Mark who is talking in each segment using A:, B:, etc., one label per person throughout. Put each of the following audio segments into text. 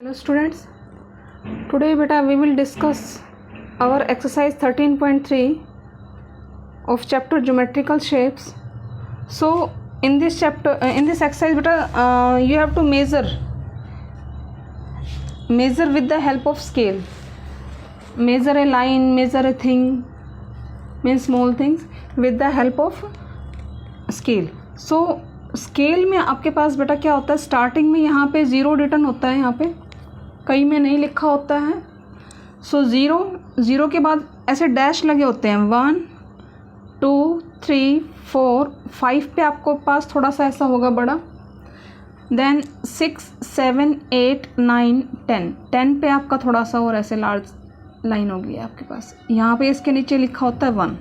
A: Hello students, today beta we will discuss our exercise 13.3 of chapter geometrical shapes. So in this chapter, in this exercise beta you have to measure with the help of scale. Measure a line, measure a thing, means small things with the help of scale. So scale में आपके पास बेटा क्या होता है, starting में यहाँ पे zero return होता है, यहाँ पे कहीं में नहीं लिखा होता है. सो ज़ीरो के बाद ऐसे डैश लगे होते हैं. 1 2 3 4 5 पे आपको पास थोड़ा सा ऐसा होगा बड़ा. देन 6 7 8 9 10 पे आपका थोड़ा सा और ऐसे लार्ज लाइन होगी आपके पास. यहाँ पे इसके नीचे लिखा होता है 1,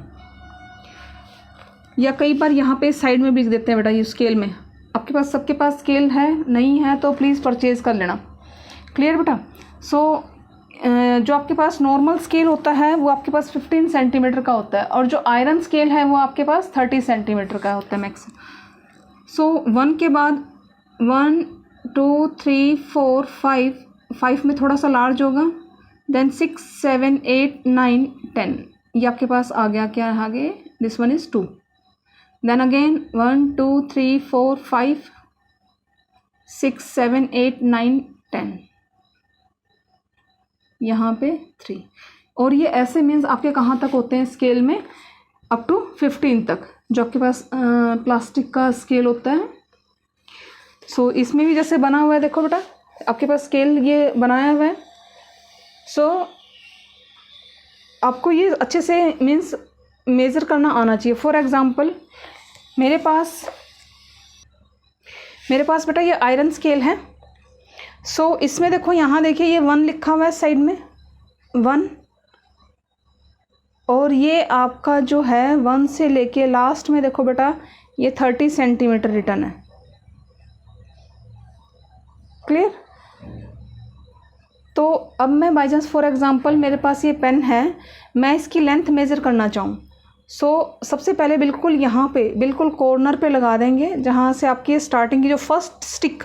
A: या कई बार यहाँ पे साइड में भी लिख देते हैं बेटा ये स्केल में. आपके पास सबके पास स्केल है, नहीं है तो प्लीज़ परचेज़ कर लेना. क्लियर बेटा. सो जो आपके पास नॉर्मल स्केल होता है वो आपके पास 15 सेंटीमीटर का होता है, और जो आयरन स्केल है वो आपके पास 30 सेंटीमीटर का होता है मैक्स. सो 1 के बाद 1 2 3 4 5 में थोड़ा सा लार्ज होगा. देन 6 7 8 9 10 ये आपके पास आ गया. क्या आगे, this one is 2. Then again 1 2 3 4 5 6 7 8 9 10 यहाँ पे 3. और ये ऐसे मीन्स आपके कहाँ तक होते हैं स्केल में, अप टू 15 तक जो आपके पास प्लास्टिक का स्केल होता है. सो इसमें भी जैसे बना हुआ है, देखो बेटा आपके पास स्केल ये बनाया हुआ है. सो आपको ये अच्छे से मीन्स मेज़र करना आना चाहिए. फॉर एग्ज़ाम्पल मेरे पास बेटा ये आयरन स्केल है. सो इसमें देखो, यहाँ देखिए ये 1 लिखा हुआ है साइड में 1, और ये आपका जो है 1 से लेके लास्ट में देखो बेटा ये 30 सेंटीमीटर रिटर्न है. क्लियर. तो अब मैं बाई चांस फॉर एग्ज़ाम्पल मेरे पास ये पेन है, मैं इसकी लेंथ मेज़र करना चाहूँ. सो सबसे पहले बिल्कुल यहाँ पे बिल्कुल कॉर्नर पे लगा देंगे, जहाँ से आपकी स्टार्टिंग की जो फर्स्ट स्टिक,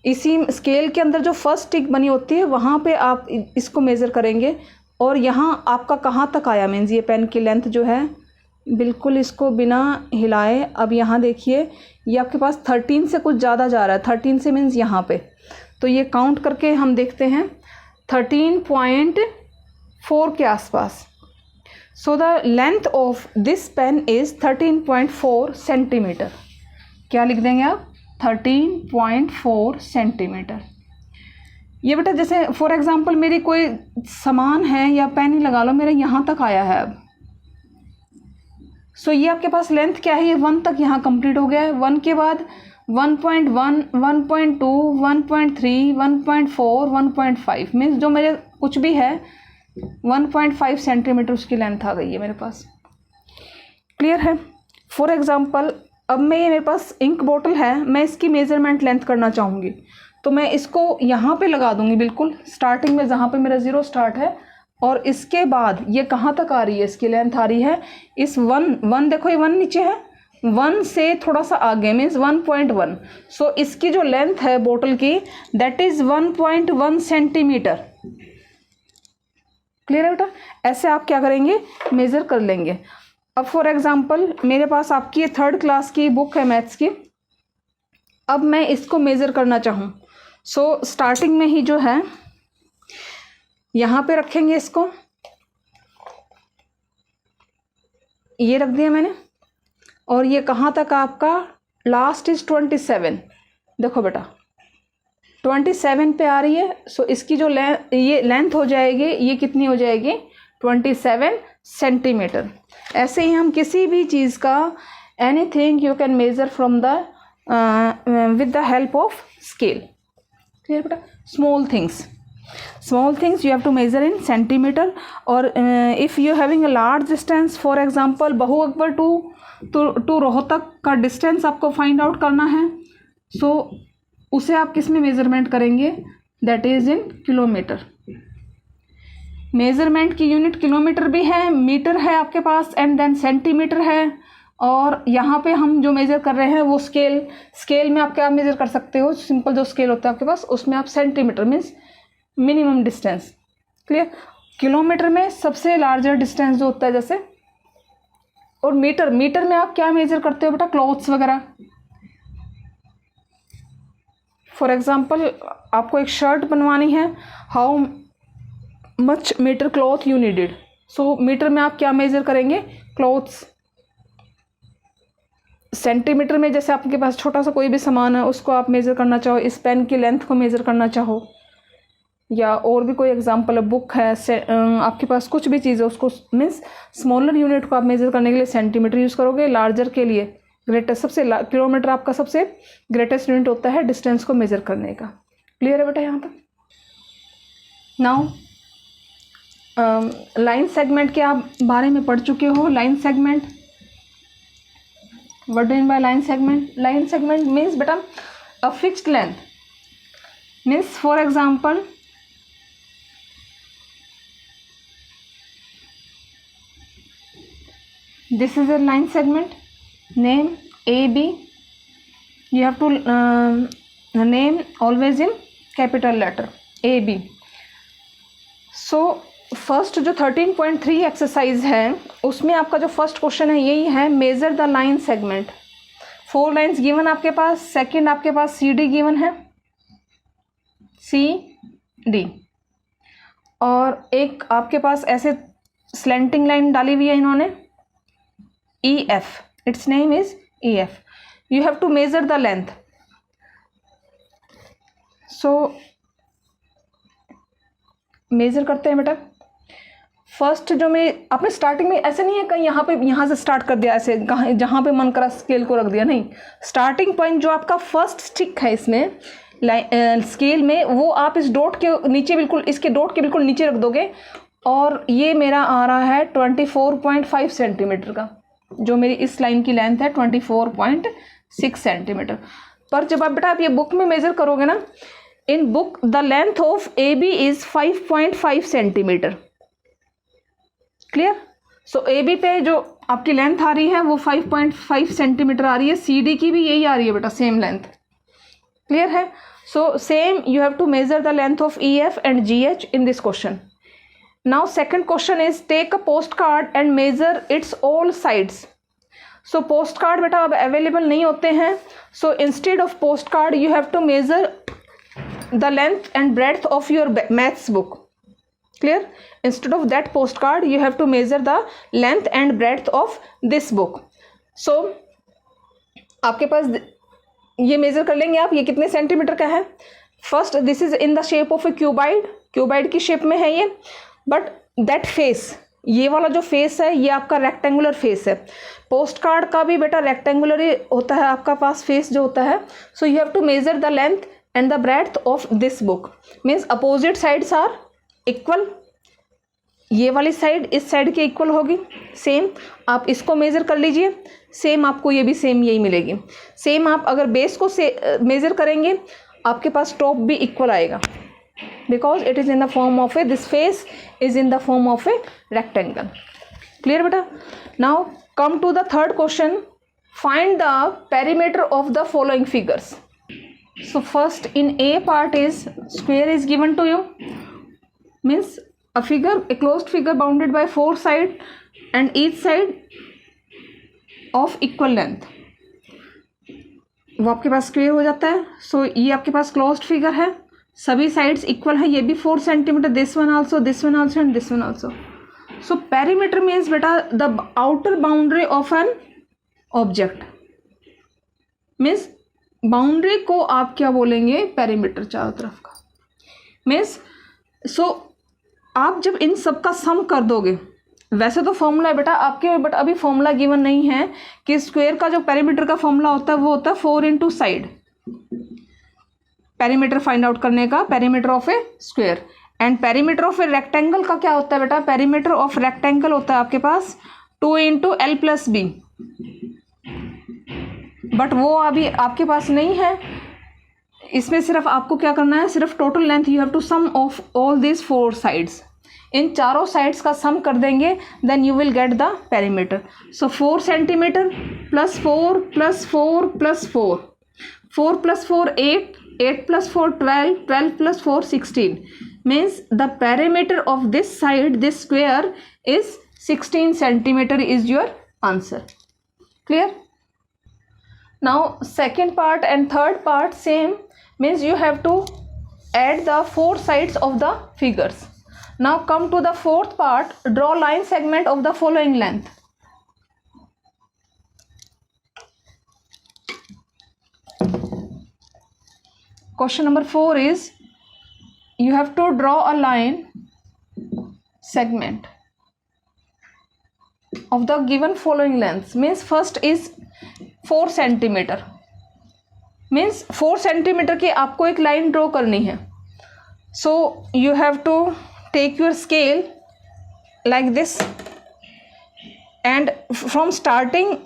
A: इसी स्केल के अंदर जो फर्स्ट स्टिक बनी होती है वहाँ पे आप इसको मेज़र करेंगे. और यहाँ आपका कहाँ तक आया, मीन्स ये पेन की लेंथ जो है बिल्कुल इसको बिना हिलाए. अब यहाँ देखिए ये आपके पास 13 से कुछ ज़्यादा जा रहा है. 13 से मीन्स यहाँ पे, तो ये काउंट करके हम देखते हैं 13.4 के आसपास. So the length of this pen is 13.4 centimetre. क्या लिख देंगे आप, 13.4 सेंटीमीटर. ये बेटा जैसे फॉर एग्ज़ाम्पल मेरी कोई सामान है या पेन ही लगा लो, मेरा यहाँ तक आया है अब. सो ये आपके पास लेंथ क्या है, ये 1 तक यहाँ कंप्लीट हो गया है. 1 के बाद 1.1 1.2 1.3 1.4 1.5 मीन्स जो मेरे कुछ भी है 1.5 सेंटीमीटर उसकी लेंथ आ गई है मेरे पास. क्लियर है. फॉर एग्ज़ाम्पल अब मैं ये मेरे पास इंक बोतल है, मैं इसकी मेज़रमेंट लेंथ करना चाहूँगी, तो मैं इसको यहाँ पे लगा दूँगी बिल्कुल स्टार्टिंग में जहाँ पे मेरा 0 स्टार्ट है. और इसके बाद ये कहाँ तक आ रही है, इसकी लेंथ आ रही है इस 1 देखो ये 1 नीचे है, 1 से थोड़ा सा आगे मीन्स 1.1. सो इसकी जो लेंथ है बोतल की दैट इज़ 1.1 सेंटीमीटर. क्लियर है बेटा. ऐसे आप क्या करेंगे, मेज़र कर लेंगे. अब फॉर एग्ज़ाम्पल मेरे पास आपकी ये 3rd क्लास की बुक है मैथ्स की. अब मैं इसको मेज़र करना चाहूँ, सो स्टार्टिंग में ही जो है यहाँ पे रखेंगे इसको, ये रख दिया मैंने. और ये कहाँ तक आपका लास्ट इज़ 27. देखो बेटा 27 पे आ रही है. सो इसकी जो ये लेंथ हो जाएगी, ये कितनी हो जाएगी, 27 सेंटीमीटर. ऐसे ही हम किसी भी चीज़ का anything you can measure from the with the help of scale. Clear बेटा. Small things you have to measure in centimetre. और if you having a large distance, for example बहू अकबर टू रोहतक का डिस्टेंस आपको फाइंड आउट करना है, सो उसे आप किस में मेज़रमेंट करेंगे, that is in kilometre. Measurement की यूनिट किलोमीटर भी है, मीटर है आपके पास, एंड देन सेंटीमीटर है. और यहाँ पे हम जो मेज़र कर रहे हैं वो स्केल में आप क्या मेज़र कर सकते हो, सिंपल जो स्केल होता है आपके पास उसमें आप centimetre means minimum distance. Clear. Kilometre में सबसे लार्जर डिस्टेंस जो होता है जैसे, और मीटर में आप क्या मेजर करते हो बेटा, क्लॉथ्स वगैरह। फॉर एग्जाम्पल आपको एक शर्ट बनवानी है, how much meter cloth you needed, so meter में आप क्या मेजर करेंगे, क्लॉथ्स। सेंटीमीटर में जैसे आपके पास छोटा सा कोई भी सामान है उसको आप मेजर करना चाहो, इस पेन की लेंथ को मेजर करना चाहो, या और भी कोई एग्जांपल है, बुक है, आपके पास कुछ भी चीज़ है उसको मीन्स स्मॉलर यूनिट को आप मेजर करने के लिए सेंटीमीटर यूज़ करोगे, लार्जर के लिए ग्रेटेस्ट, सबसे किलोमीटर आपका सबसे ग्रेटेस्ट यूनिट होता है डिस्टेंस को मेजर करने का। क्लियर है बेटा यहाँ तक। नाउ लाइन सेगमेंट के आप बारे में पढ़ चुके हो। Line segment, what do mean by line segment? Line segment means बेटा a fixed length, means for example this is a line segment, name AB, you have to name always in capital letter AB. So first जो 13.3 exercise है उसमें आपका जो first question है यही है, measure the line segment. 4 lines given आपके पास, second आपके पास CD गिवन है, CD, और एक आपके पास ऐसे स्लैंटिंग लाइन डाली हुई है इन्होंने, EF, its name is EF. You have to measure the length. So measure करते हैं बेटा। फर्स्ट जो मैं आपने स्टार्टिंग में ऐसे नहीं है कहीं यहाँ से स्टार्ट कर दिया, ऐसे जहाँ पे मन करा स्केल को रख दिया, नहीं। स्टार्टिंग पॉइंट जो आपका फर्स्ट स्टिक है इसमें स्केल में, वो आप इस डॉट के नीचे बिल्कुल, इसके डॉट के बिल्कुल नीचे रख दोगे, और ये मेरा आ रहा है 24.5 सेंटीमीटर का, जो मेरी इस लाइन की लेंथ है 24.6 सेंटीमीटर। पर जब आप बेटा आप ये बुक में मेजर करोगे ना, in book the length of AB is 5.5 centimetre. Clear. So AB पे जो आपकी लेंथ आ रही है वो 5.5 सेंटीमीटर आ रही है, CD की भी यही आ रही है बेटा, सेम लेंथ। क्लियर है। So same you have to measure the length of EF and GH in this question. Now second question is take a postcard and measure its all sides. So postcard बेटा अब available नहीं होते हैं, so instead of postcard you have to measure the length and breadth of your maths book. Clear? Instead of that postcard you have to measure the length and breadth of this book. So आपके पास ये major कर लेंगे आप, ये कितने centimetre का है। First this is in the shape of A cuboid, cuboid की शेप में है ये, बट दैट फेस, ये वाला जो फेस है ये आपका रेक्टेंगुलर फेस है। पोस्ट कार्ड का भी बेटा रेक्टेंगुलर ही होता है आपका पास फेस जो होता है। So you have to measure the length and the breadth of this book, means opposite sides are equal. ये वाली साइड इस साइड के इक्वल होगी, सेम आप इसको मेज़र कर लीजिए, सेम आपको ये भी सेम यही मिलेगी। सेम आप अगर बेस को मेज़र करेंगे आपके पास टॉप भी इक्वल आएगा, because it is in the form of a, this face is in the form of a rectangle. Clear beta? Now come to the third question, find the perimeter of the following figures. So first in A part is square is given to you, means a figure, a closed figure bounded by 4 sides and each side of equal length, वो आपके पास square हो जाता है। सो ये आपके पास closed figure है, सभी sides equal है, ये भी 4 centimetre, this one also and this one also. So perimeter means बेटा the outer boundary of an object, means boundary को आप क्या बोलेंगे, पेरीमीटर, चारों तरफ का। मीन्स सो आप जब इन सब का सम कर दोगे, वैसे तो फॉर्मूला है बेटा आपके, बट अभी फॉर्मूला गिवन नहीं है कि स्क्वायर का जो पेरीमीटर का फॉर्मूला होता है वो होता है 4 into side, perimeter find out करने का, perimeter of A square. And perimeter of a rectangle का क्या होता है बेटा, पेरीमीटर ऑफ रेक्टेंगल होता है आपके पास 2 into L plus B, but वो अभी आपके पास नहीं है। इसमें सिर्फ आपको क्या करना है, सिर्फ total length you have to sum of all this 4 sides, इन चारों साइड्स का सम कर देंगे, then you will get the perimeter. So 4 centimetre plus 4 plus 4 plus 4 plus 4 8 plus 4 12 12 plus 4 16, means the perimeter of this side, this square is 16 centimeter is your answer. Clear? Now second part and third part same, means you have to add the four sides of the figures. Now come to the fourth part, draw line segment of the following length. Question number 4 is, you have to draw a line segment of the given following lengths. Means first is 4 centimeter, means 4 centimeter की आपको एक line draw करनी है. So you have to take your scale like this and from starting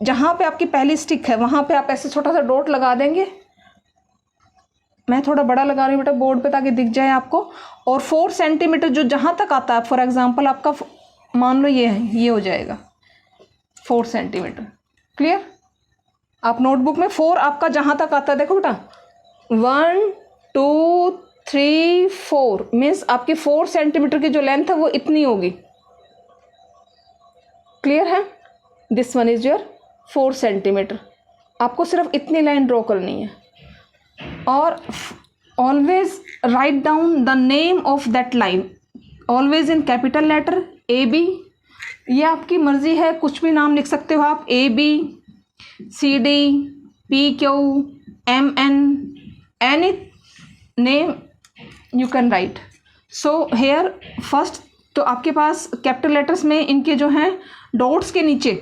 A: जहाँ पे आपकी पहली stick है वहाँ पे आप ऐसे छोटा सा डॉट लगा देंगे. मैं थोड़ा बड़ा लगा रही हूँ बेटा बोर्ड पे ताकि दिख जाए आपको. और 4 सेंटीमीटर जो जहाँ तक आता है, फॉर एग्जांपल आपका मान लो ये है, ये हो जाएगा 4 सेंटीमीटर. क्लियर? आप नोटबुक में 4 आपका जहाँ तक आता है देखो बेटा, 1 2 3 4 मीन्स आपकी 4 सेंटीमीटर की जो लेंथ है वो इतनी होगी. क्लियर है? This one is your 4 centimetre. आपको सिर्फ इतनी लाइन ड्रॉ करनी है. और always write down the name of that line, always in capital letter AB. ये आपकी मर्जी है, कुछ भी नाम लिख सकते हो आप, AB CD PQ MN, any name you can write. So here first तो आपके पास कैपिटल लेटर्स में इनके जो हैं डॉट्स के नीचे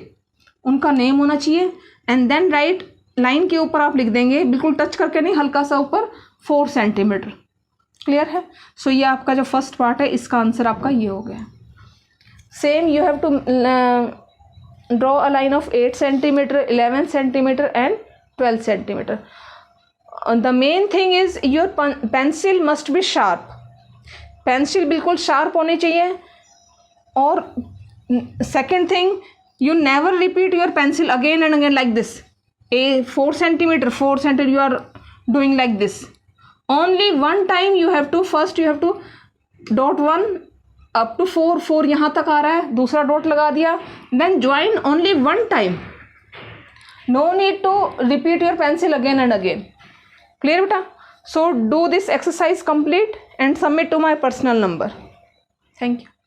A: उनका नेम होना चाहिए. एंड देन राइट, लाइन के ऊपर आप लिख देंगे, बिल्कुल टच करके नहीं, हल्का सा ऊपर 4 सेंटीमीटर. क्लियर है? सो ये आपका जो फर्स्ट पार्ट है इसका आंसर आपका ये हो गया. Same you have to draw a line of 8 centimetre 11 centimetre and 12 centimetre. The main thing is your pencil must be sharp. Pencil बिल्कुल शार्प होनी चाहिए. और second thing, you never repeat your pencil again and again like this. A 4 centimeter you are doing like this. Only one time you have to, first you have to dot 1 up to 4 यहाँ तक आ रहा है, दूसरा dot लगा दिया, then join only one time. No need to repeat your pencil again and again. Clear beta? So do this exercise complete and submit to my personal number. Thank you.